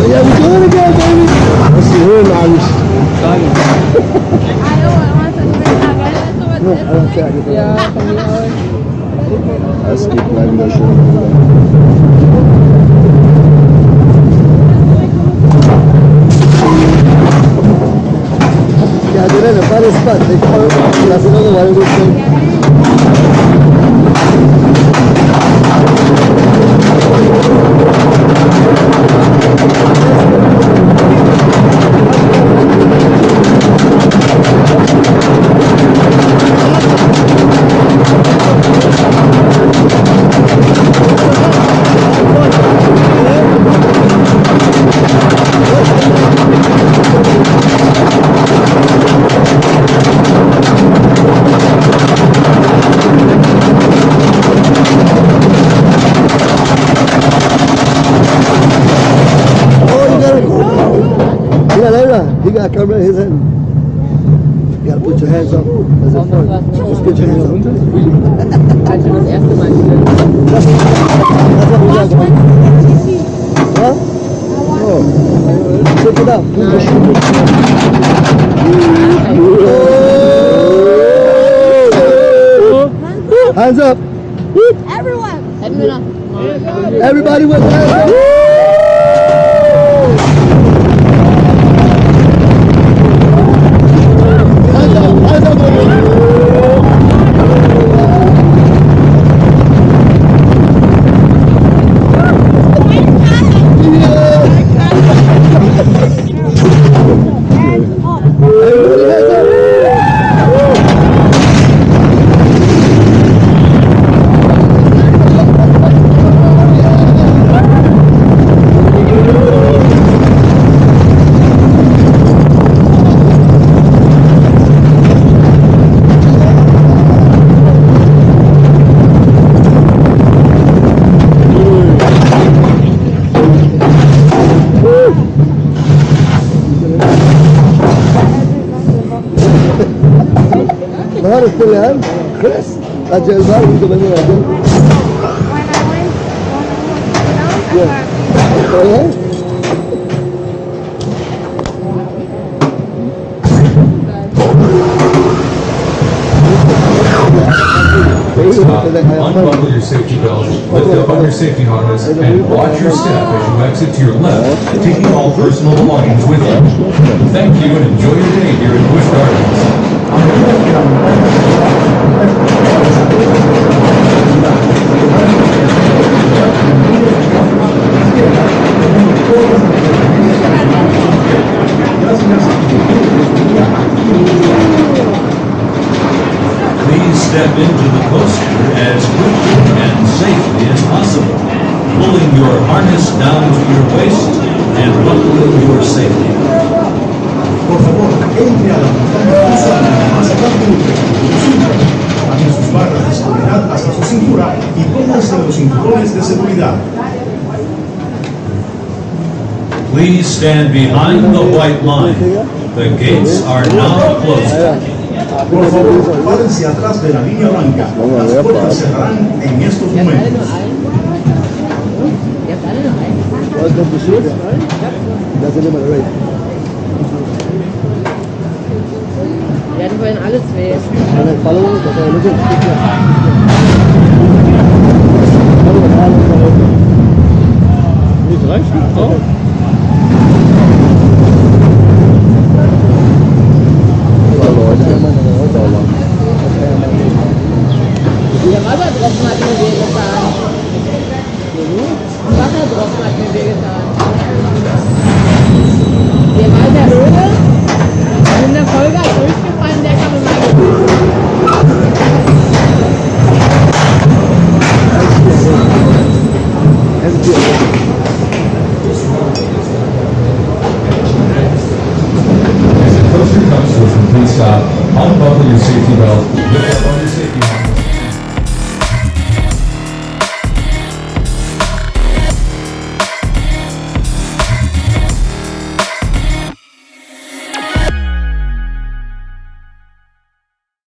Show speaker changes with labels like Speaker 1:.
Speaker 1: Yeah, we're doing it again, baby. Let's see her knowledge.
Speaker 2: Ja, von mir aus.
Speaker 1: Das geht mal wieder schön. Yeah, they're in a better spot. They call it, that's another one of those things. You got to cover his head. You got to put your hands up as a front. Just get your hands up.
Speaker 2: Als wir das erste Mal hier.
Speaker 1: That's what we got going. Huh? Oh. Check it out. Oh. Hands up.
Speaker 3: Everyone.
Speaker 1: Everybody with hands up. Baharız Tülhan, Chris, acel var mı da benim acel? Yeah.
Speaker 4: Unbuckle your safety belt, lift up on your safety harness, and watch your step as you exit to your left, taking all personal belongings with you. Thank you and enjoy your day here at Busch Gardens. Please step into the coaster as quickly and safely as possible, pulling your harness down to your waist and buckling your safety.
Speaker 5: Por favor, entre a la montaña rusa más rápido que su cintura. Bajen sus barras de seguridad hasta su cintura y pónganse los cinturones de seguridad.
Speaker 4: Please stand behind the white line. The gates are now closing.
Speaker 5: Por favor, párense atrás de la línea blanca. Las puertas cerrarán en estos momentos.
Speaker 1: Welcome to shoot. That's the name of the race.
Speaker 2: Ja, die wollen alles wählen.
Speaker 1: And then follow it, okay, look at
Speaker 6: Nicht reicht, oh.
Speaker 2: Der Wassertropfen hat mir wehgetan. Der Wassertropfen hat mir wehgetan. Der war der Höhe. In der Folge hat durchgefallen, der kam in meine
Speaker 4: As the coaster comes to a complete stop, unbuckle your safety belt, lift up on